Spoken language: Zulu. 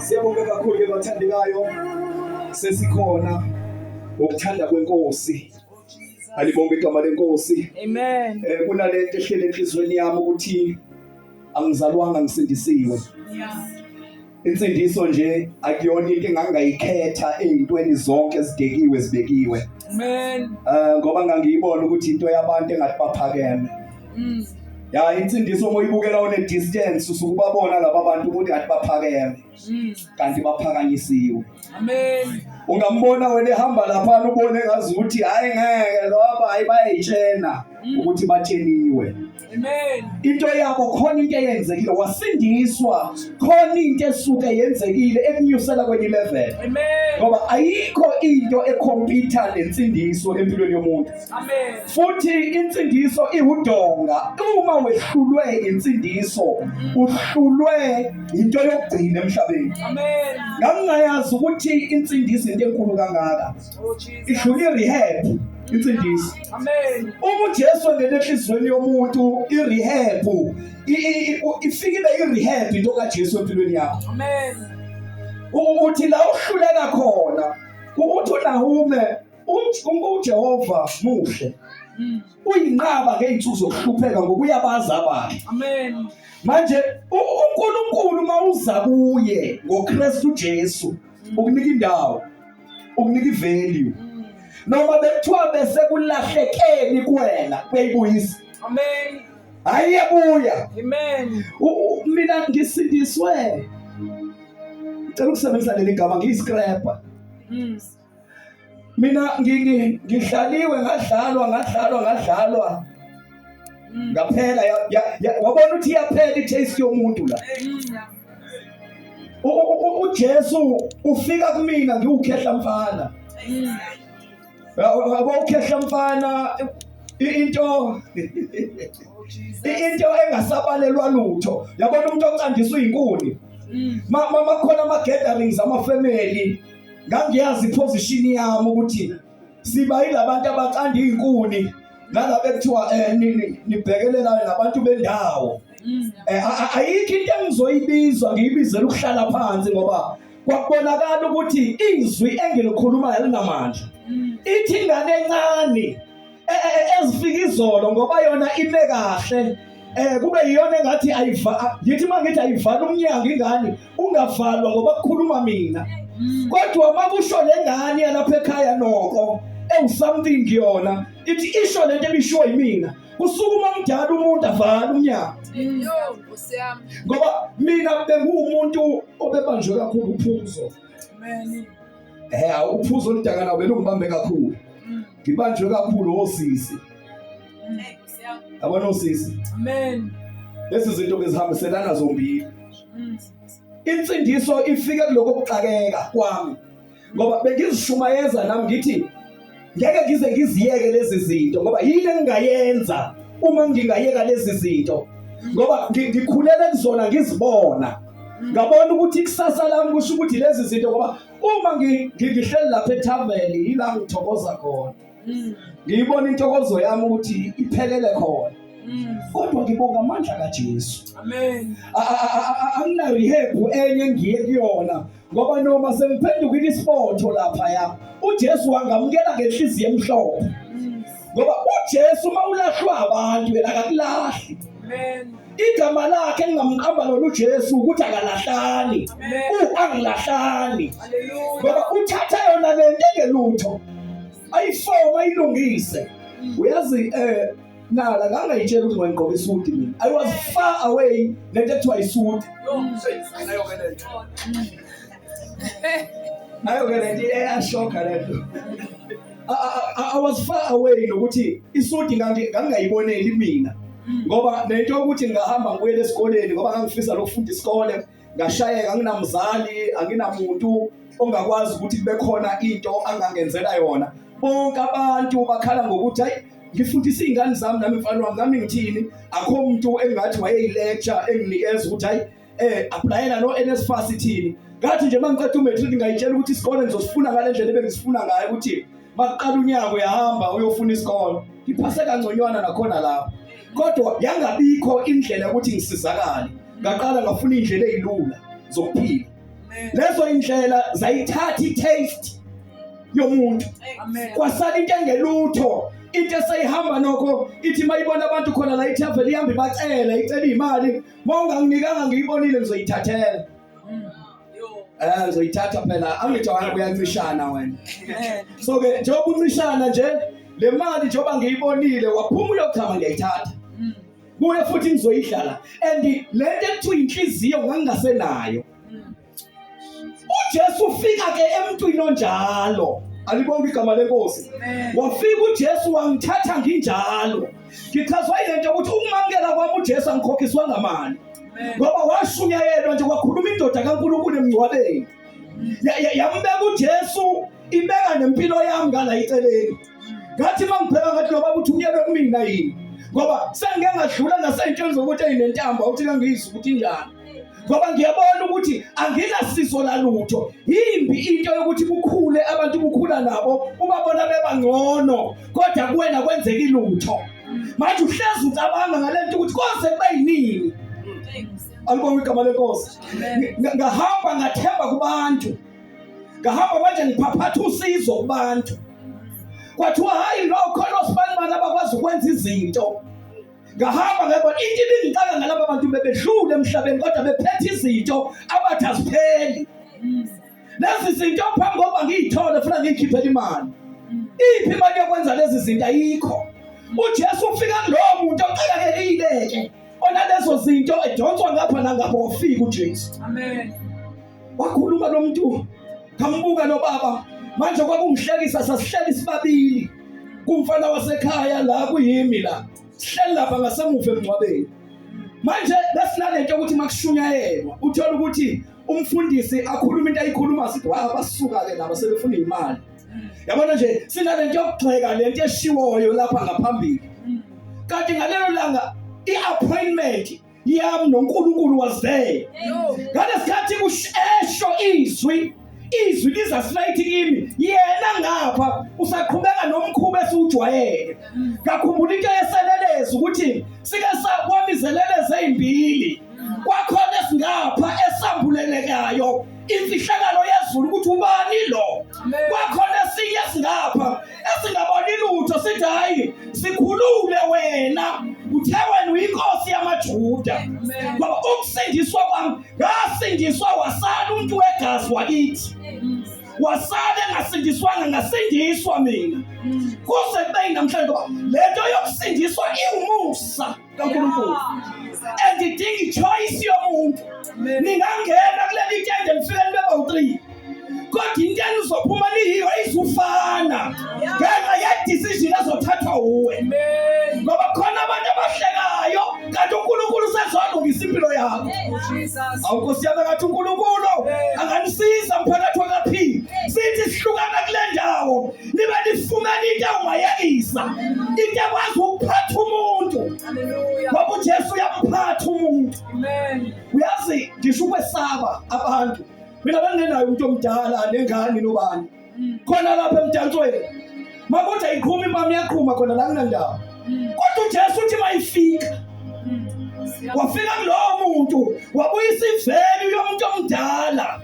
Siyabonga kakhulu ke bathandekayo sesikhona ukuthanda kwenkosi. Alibonge igama lenkosi. Amen. Kunalento ehlele enhlizweni yami ukuthi angizalwanga ngisindisiwe. Insindiso nje akuyona into engangayikhetha ezintweni zonke ezidekiwe zibekiwe. Amen. Ngoba ngangiyibona ukuthi into yabantu engathi baphakeme. Ya insindiso uma uyibukela one distance usukubabona laba bantu ukuthi ngathi baphakeme. Kanti baphakanyisiwe. Amen. Ungambona wena ehamba lapha ubone ngazi ukuthi hayi ngeke loba hayi bayayitshena ukuthi batsheniwe. Amen. Into yabo khona into eyenzekile wasindiswa khona into esuke yenzekile ekunyusela kwenye level. Amen. Ngoba ayikho into ekhompyutha nensindiso empilweni yomuntu. Amen. Futhi insindiso iwudonga uma wehlulwe insindiso uhlulwe into yokugcina emhlabeni. Amen. Ngangayazi ukuthi insindiso into enkulu kangaka. Oh Jesus. Ihlule rehab insindiso. Amen. Uma uJesu ngenhlizweni yomuntu irehab ifikile irehab into kaJesu empilweni yakho. Amen. Uthi la uhluleka khona ukuthi uNahume uJehova muhle. Uyinqaba ngeinsuku zokuhlupheka ngokuyabaza abantu. Amen. Manje uNkulunkulu mawuza kuye ngoKristu Jesu ukunika indawo ukunika ivalue noma bekuthiwa bese kulahlekeni kuwena kuyibuyisa. Amen. Ayiyabuya. Amen. Mina ngisindiswe ngicela ukusebenzisa leli gama ngiyiscraper. Mina ngihlaliwe ngadlalwa ngaphela wabona ukuthi iyaphela itaste yomuntu la. uJesu ufika kumina ngiwukhehla mfana. Ukhehla mfana into engasabalelwa lutho. Yabona umuntu oqandiswa izinkuni. Mama khona ama gatherings ama family ngangiyazi iposition yami ukuthi siba yilabantu abaqanda izinkuni nalabe kuthiwa nibhekelelana nabantu bendawo. Ayikho into engizoyibizwa ngiyibizela ukuhlala phansi ngoba kwakubonakala ukuthi izwi engilikhuluma yalinamandla. Ithi ingane encane ezifika izolo ngoba yona ime kahle kube yiyona engathi ngithi mangithi ayivala umnyango ingane ungavalwa ngoba kukhuluma mina. Kodwa makusho lengane yalapha ekhaya noko something yona ithi isho lento ebishiwo yimina kusukuma umdala umuntu avala umnyango. Ngoba mina bengumuntu obebanjwe kakhulu uphuzo. Amen. Uphuzo oludaka nawe belungibambe kakhulu. Ngibanjwe kakhulu osisi. Abona osisi. Amen. Lezi zinto bezihambiselana zombili. Insindiso ifika kuloko kuxakeka kwami. Ngoba bengizishumayeza nami ngithi ngeke ngize ngiziyeke lezi zinto ngoba yini engingayenza uma ngingayeka lezi zinto. Ngoba ngikhulela kuzona ngizibona. Ngabona ukuthi ikusasa lami kusho ukuthi lezi zinto ngoba uma ngihleli lapha eTavern ila ngithokoza khona. Ngiyibona intokozo yami ukuthi iphelele khona. Kodwa ngibonga amandla kaJesu. Amen. Angina rehab enye ngiye kuyona ngoba noma sengiphenduka isport lapha ya uJesu wangamukela ngenhliziyo emhlophe. Ngoba uJesu mawulahlwa abantu yena akakulahli. Amen. Igama lakhe engamqamba lona uJesu ukuthi akalahlani. Angilahlani. Hallelujah. Ngoba uthatha yona lento engelutho ayifoma ayilungise Uyazi nala ngangayitshela ukuthi ngigqoka isuti mina. I was far away lento ekuthiwa isuti. Ayashokha lento. I was far away nokuthi isuti ngangayiboneli mina. Ngoba lento ukuthi ngahamba ngiyele esikoleni ngoba ngangifisa lokufunda isikole, ngashayeka nginamzali, anginamuntu ongakwazi ukuthi kube khona into angangenzela yona. Bonke abantu bakhala ngokuthi hayi ngifundisa izingane zami nami mfana wami nami ngithini, akho umuntu engathi wayeyilecture enginikeza ukuthi hayi applyela no NSFAS ithini. Ngathi nje mangiqeda umatric ngayitshela ukuthi isikole ngizosifuna ngale ndlela ebengizifuna ngayo ukuthi maqala unyaka uyahamba uyofuna isikole. Ngiphase kangconywana nakhona lapha. Kodwa yangabikho indlela ukuthi ngisizakale. Ngaqala ngafuna indlela ezilula zokuphila. Lezo indlela zayithatha i-taste yomuntu. Kwasala into engelutho. Into eseyihamba nokho ithi mayibona abantu khona la iThave lihamba ibacela icela imali, monganginikanga ngiyibonile ngizoyithathela. Ngizoyithatha phela angithi wena kuyancishana wena. So ke njengoba uncishana nje le mali njengoba ngiyibonile waphuma uyochama ngiyayithatha. Kuye futhi ngizoyidlala and lento ekuthiwa inhliziyo ngangingasenayo. uJesu ufika ke emntwini onjalo. Alibonga igama lenkosi. Wafika uJesu wangithatha nginjalo. Ngichazwa ilento ukuthi ukumamkela kwami uJesu angikhokhiswa ngamali. Ngoba washunyayelwa nje kwakhuluma indoda kaNkulunkulu emngcwabeni. Yambeka uJesu ibeka nempilo yami ngala iceleni. Ngathi mangibheka ngathi lo baba uthunyelwe kumina yini. Ngoba sengike ngadlula nasentweni zokuthi ayinentamba uthi ngangizwa ukuthi njani. Ngoba ngiyabona ukuthi anginasiso lalutho. Yimbi into yokuthi kukhule abantu kukhula nabo ubabona bebangcono kodwa kuwena kwenzeka ilutho. Manje uhlezi ucabanga ngalento ukuthi konke kube yinini. Alibonga igama lenkosi. Ngahamba ngathemba kubantu. Ngahamba manje ngiphaphatha usizo kubantu. Kwathiwa hayi lo khona osibani abakwazi ukwenza izinto. Ngahamba ngabona into ibingicaka ngalabo bantu bebedlule emhlabeni kodwa bephethe izinto abathi azipheli. Lezi zinto phambi kokuba ngiyithole futhi ngikhiphele imali. Iphi imali yokwenza lezi zinto ayikho. uJesu ufika kulowo muntu oqhakakelile onalezo zinto edonswa ngapha nangapha wafika uJesu. Amen. Wakhuluma lo muntu ngambuka lo baba manje kwakungihlekisa sasihleli sibabili kumfana wasekhaya la kuyimi la. Sihleli lapha ngasemuva emngcwabeni. Manje lesinalento ukuthi makushunyayelwa uthola ukuthi umfundisi akhuluma into ayikhuluma sithi basuka ke laba sebefuna imali. Yabona nje sinalento yokugxeka lento eshiwoyo lapha ngaphambili. Kanti ngalelo langa iappointment yami noNkulunkulu was there. Ngalesikhathi kusho izwi lizasilayithi kimi yena ngapha usaqhubeka nomkhuba esiujwayele. Ngakhumbula into yeselelezi ukuthi sike sakwamizeleleze ezimbili kwakhona esingapha esambulelekayo imfihlakalo yezulu ukuthi ubani lo. Kwakhona esinye esingapha esingaboni lutho sithi hayi sikhulule wena uthe wena uyinkosi yamaJuda. Ngoba ukusindiswa kwami ngasindiswa wasala umuntu wegazi wakithi. Wasale ngasindiswanga ngasindiswa mina. Kuze kube namhlanje lento yokusindiswa iwumusa kaNkulunkulu. And idinga ichoice yomuntu. Ningangena kuleli tende lifike libe bawu3. Kodwa into enizophuma niyiyo izufana. Ngenxa ye-decision ezothathwa uwe. Ngoba khona abantu abahlekayo kanti uNkulunkulu usezolungisa impilo yakho. AwuNkosi yami ngathi uNkulunkulu anganisiza mphakathi wakaPhi. Sithi sihlukana kule ndawo nibe nifumana into ongayekisa. Into ekwazi ukuphatha umuntu. Ngoba uJesu uyamphatha umuntu. Uyazi ngisho ukwesaba abantu. Mina bengenayo umuntu omdala nengane nobani. Khona lapha emdansweni. Makuthi ayiqhuma imami yaqhuma khona la kunandawo. Kodwa uJesu uthi mayifika. Wafika kulowo muntu wabuyisa ivelu yomuntu omdala.